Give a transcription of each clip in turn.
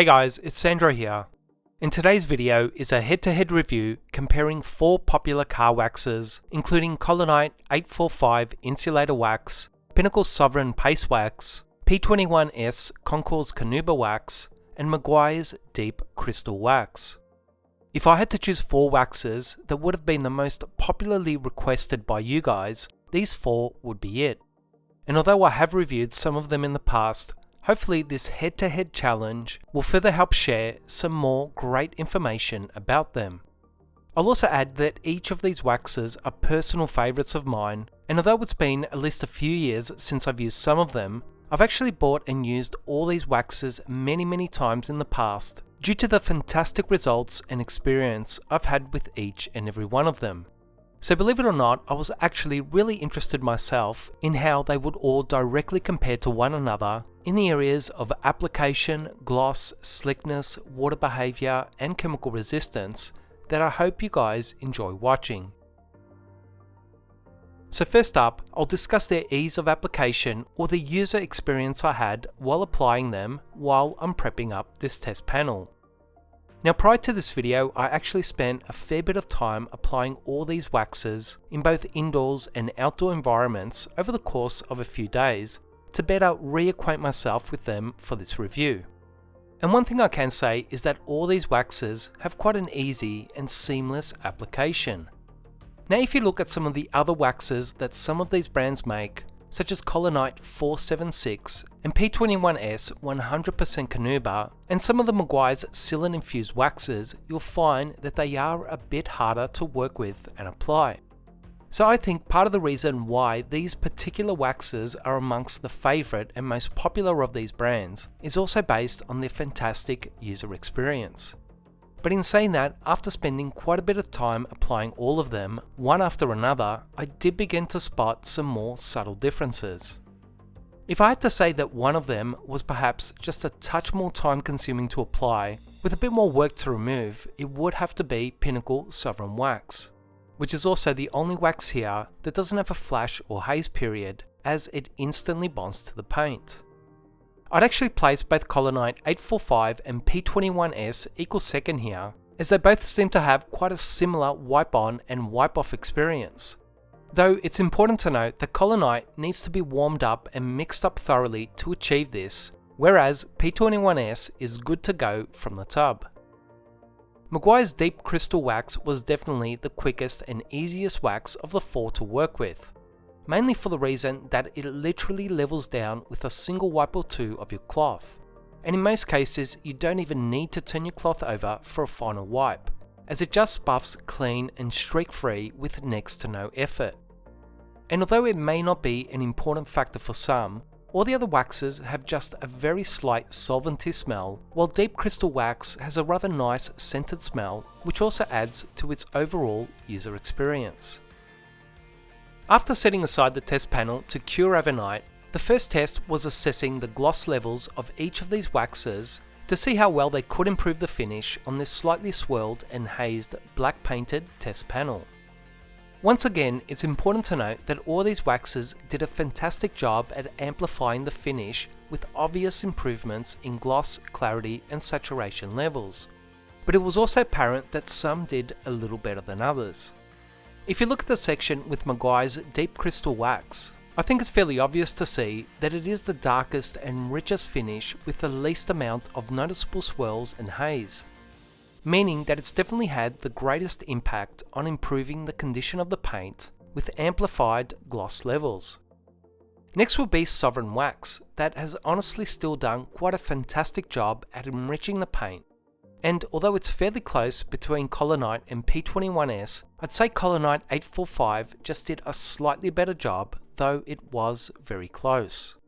Hey guys, it's Sandro here. In today's video is a head-to-head review comparing 4 popular car waxes, including Collinite 845 Insulator Wax, Pinnacle Souveran Paste Wax, P21s Concurs Carnauba Wax, and Meguiars Deep Crystal Wax. If I had to choose 4 waxes that would have been the most popularly requested by you guys, these 4 would be it. And although I have reviewed some of them in the past, hopefully this head-to-head challenge will further help share some more great information about them. I'll also add that each of these waxes are personal favourites of mine, and although it's been at least a few years since I've used some of them, I've actually bought and used all these waxes many times in the past due to the fantastic results and experience I've had with each and every one of them. So believe it or not, I was actually really interested myself in how they would all directly compare to one another in the areas of application, gloss, slickness, water behaviour and chemical resistance that I hope you guys enjoy watching. So first up, I'll discuss their ease of application or the user experience I had while applying them while I'm prepping up this test panel. Now prior to this video, I actually spent a fair bit of time applying all these waxes in both indoors and outdoor environments over the course of a few days to better reacquaint myself with them for this review. And one thing I can say is that all these waxes have quite an easy and seamless application. Now if you look at some of the other waxes that some of these brands make, such as Collinite 476 and P21s 100% Carnauba, and some of the Meguiars psyllium infused waxes, you'll find that they are a bit harder to work with and apply. So I think part of the reason why these particular waxes are amongst the favourite and most popular of these brands is also based on their fantastic user experience. But in saying that, after spending quite a bit of time applying all of them, one after another, I did begin to spot some more subtle differences. If I had to say that one of them was perhaps just a touch more time consuming to apply, with a bit more work to remove, it would have to be Pinnacle Souveran Wax, which is also the only wax here that doesn't have a flash or haze period, as it instantly bonds to the paint. I'd actually place both Collinite 845 and P21s equal second here, as they both seem to have quite a similar wipe on and wipe off experience. Though it's important to note that Collinite needs to be warmed up and mixed up thoroughly to achieve this, whereas P21s is good to go from the tub. Meguiars Deep Crystal Wax was definitely the quickest and easiest wax of the 4 to work with, mainly for the reason that it literally levels down with a single wipe or 2 of your cloth, and in most cases you don't even need to turn your cloth over for a final wipe, as it just buffs clean and streak free with next to no effort. And although it may not be an important factor for some, all the other waxes have just a very slight solventy smell, while Deep Crystal Wax has a rather nice scented smell, which also adds to its overall user experience. After setting aside the test panel to cure overnight, the first test was assessing the gloss levels of each of these waxes to see how well they could improve the finish on this slightly swirled and hazed black painted test panel. Once again, it's important to note that all these waxes did a fantastic job at amplifying the finish with obvious improvements in gloss, clarity and saturation levels. But it was also apparent that some did a little better than others. If you look at the section with Meguiars Deep Crystal Wax, I think it's fairly obvious to see that it is the darkest and richest finish with the least amount of noticeable swirls and haze, meaning that it's definitely had the greatest impact on improving the condition of the paint with amplified gloss levels. Next will be Souveran Wax, that has honestly still done quite a fantastic job at enriching the paint. And although it's fairly close between Collinite and P21s, I'd say Collinite 845 just did a slightly better job, though it was very close.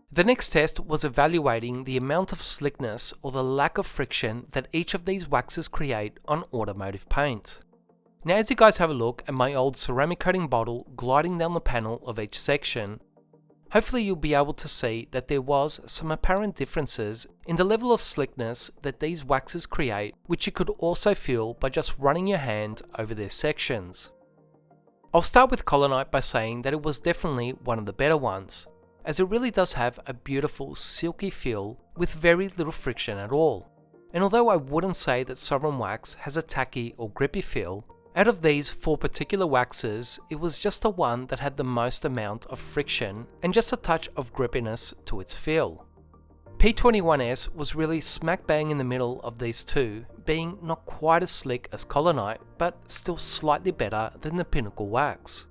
The next test was evaluating the amount of slickness or the lack of friction that each of these waxes create on automotive paint. Now as you guys have a look at my old ceramic coating bottle gliding down the panel of each section, hopefully you'll be able to see that there was some apparent differences in the level of slickness that these waxes create, which you could also feel by just running your hand over their sections. I'll start with Collinite by saying that it was definitely one of the better ones, as it really does have a beautiful silky feel with very little friction at all. And although I wouldn't say that Souveran Wax has a tacky or grippy feel, out of these 4 particular waxes, it was just the one that had the most amount of friction and just a touch of grippiness to its feel. P21s was really smack bang in the middle of these two, being not quite as slick as Collinite, but still slightly better than the Pinnacle Wax.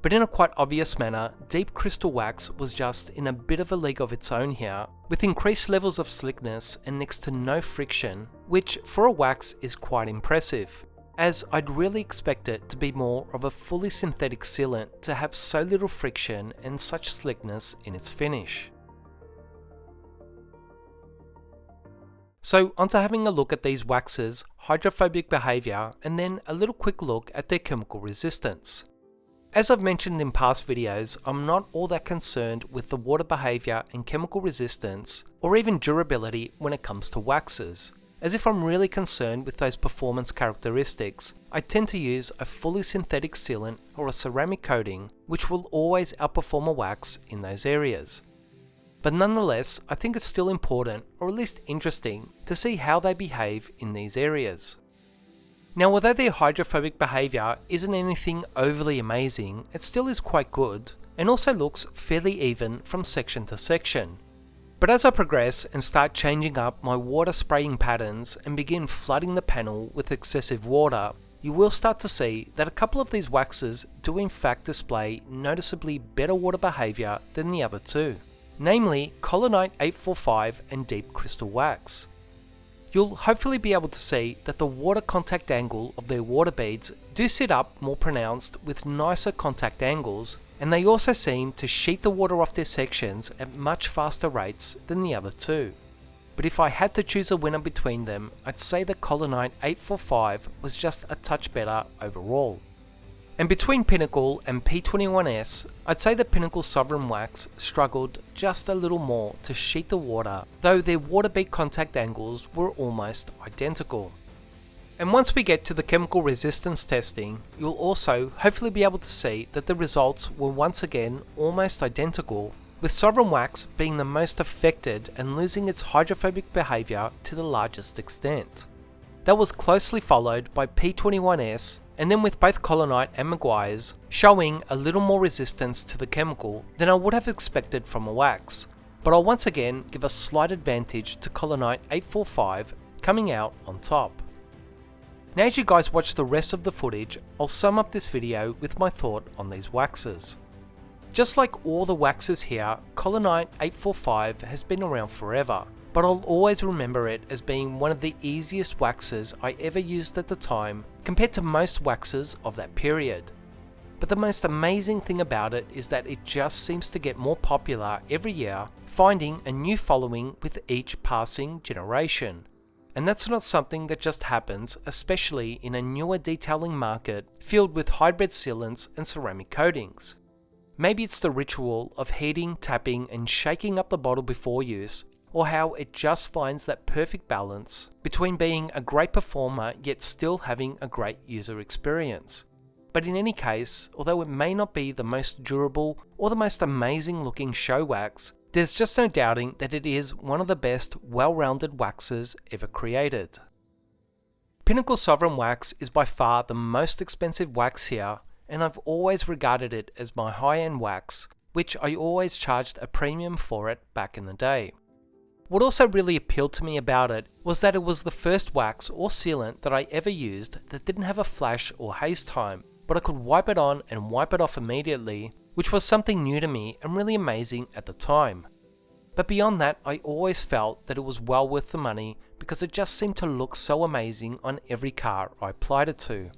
But in a quite obvious manner, Deep Crystal Wax was just in a bit of a league of its own here, with increased levels of slickness and next to no friction, which for a wax is quite impressive, as I'd really expect it to be more of a fully synthetic sealant to have so little friction and such slickness in its finish. So onto having a look at these waxes' hydrophobic behaviour and then a little quick look at their chemical resistance. As I've mentioned in past videos, I'm not all that concerned with the water behaviour and chemical resistance or even durability when it comes to waxes, as if I'm really concerned with those performance characteristics, I tend to use a fully synthetic sealant or a ceramic coating, which will always outperform a wax in those areas. But nonetheless, I think it's still important, or at least interesting, to see how they behave in these areas. Now, although their hydrophobic behaviour isn't anything overly amazing, it still is quite good, and also looks fairly even from section to section. But as I progress and start changing up my water spraying patterns and begin flooding the panel with excessive water, you will start to see that a couple of these waxes do in fact display noticeably better water behaviour than the other two, namely Collinite 845 and Deep Crystal Wax. You'll hopefully be able to see that the water contact angle of their water beads do sit up more pronounced with nicer contact angles, and they also seem to sheet the water off their sections at much faster rates than the other two. But if I had to choose a winner between them, I'd say that Collinite 845 was just a touch better overall. And between Pinnacle and P21s, I'd say that Pinnacle Souveran Wax struggled just a little more to sheet the water, though their water bead contact angles were almost identical. And once we get to the chemical resistance testing, you'll also hopefully be able to see that the results were once again almost identical, with Souveran Wax being the most affected and losing its hydrophobic behaviour to the largest extent. That was closely followed by P21s, and then with both Collinite and Meguiars showing a little more resistance to the chemical than I would have expected from a wax, but I'll once again give a slight advantage to Collinite 845 coming out on top. Now as you guys watch the rest of the footage, I'll sum up this video with my thought on these waxes. Just like all the waxes here, Collinite 845 has been around forever, but I'll always remember it as being one of the easiest waxes I ever used at the time compared to most waxes of that period. But the most amazing thing about it is that it just seems to get more popular every year, finding a new following with each passing generation. And that's not something that just happens, especially in a newer detailing market filled with hybrid sealants and ceramic coatings. Maybe it's the ritual of heating, tapping and shaking up the bottle before use, or how it just finds that perfect balance between being a great performer yet still having a great user experience. But in any case, although it may not be the most durable or the most amazing looking show wax, there's just no doubting that it is one of the best well-rounded waxes ever created. Pinnacle Souveran Wax is by far the most expensive wax here, and I've always regarded it as my high-end wax, which I always charged a premium for it back in the day. What also really appealed to me about it was that it was the first wax or sealant that I ever used that didn't have a flash or haze time, but I could wipe it on and wipe it off immediately, which was something new to me and really amazing at the time. But beyond that, I always felt that it was well worth the money because it just seemed to look so amazing on every car I applied it to.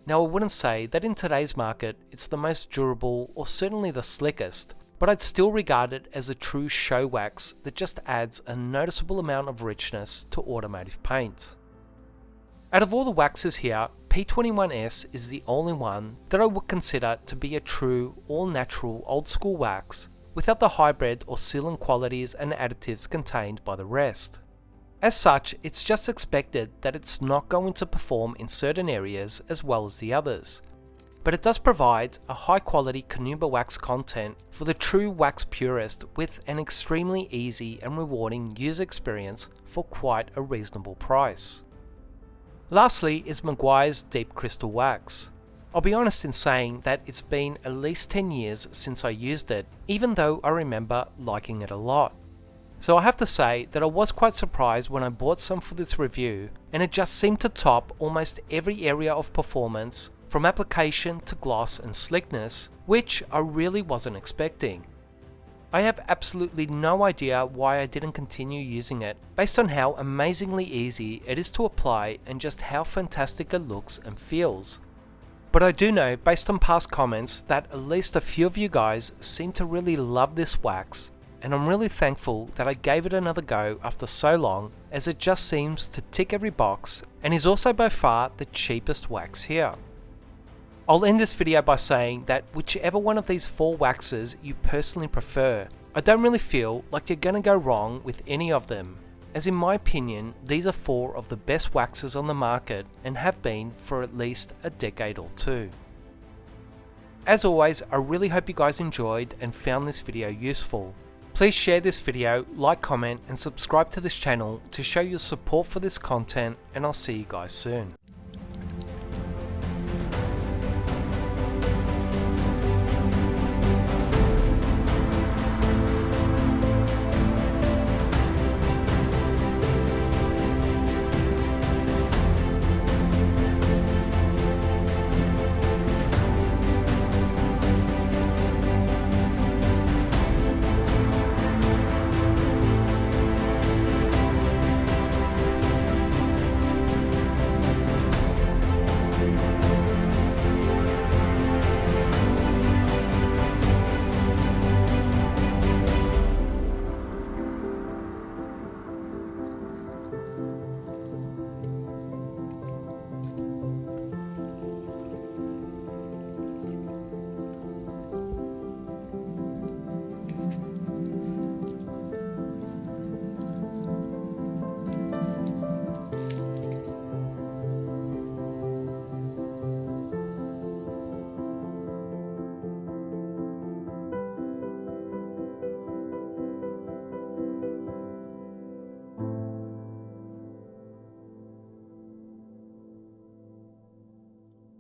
Now I wouldn't say that in today's market it's the most durable or certainly the slickest, but I'd still regard it as a true show wax that just adds a noticeable amount of richness to automotive paint. Out of all the waxes here, P21s is the only one that I would consider to be a true all-natural old school wax, without the hybrid or sealant qualities and additives contained by the rest. As such, it's just expected that it's not going to perform in certain areas as well as the others. But it does provide a high quality Carnauba wax content for the true wax purist with an extremely easy and rewarding user experience for quite a reasonable price. Lastly is Meguiars Deep Crystal Wax. I'll be honest in saying that it's been at least 10 years since I used it, even though I remember liking it a lot. So I have to say that I was quite surprised when I bought some for this review, and it just seemed to top almost every area of performance, from application to gloss and slickness, which I really wasn't expecting. I have absolutely no idea why I didn't continue using it, based on how amazingly easy it is to apply and just how fantastic it looks and feels. But I do know, based on past comments, that at least a few of you guys seem to really love this wax, and I'm really thankful that I gave it another go after so long, as it just seems to tick every box and is also by far the cheapest wax here. I'll end this video by saying that whichever one of these 4 waxes you personally prefer, I don't really feel like you're going to go wrong with any of them, as in my opinion these are 4 of the best waxes on the market and have been for at least a decade or 2. As always, I really hope you guys enjoyed and found this video useful. Please share this video, like, comment and subscribe to this channel to show your support for this content, and I'll see you guys soon.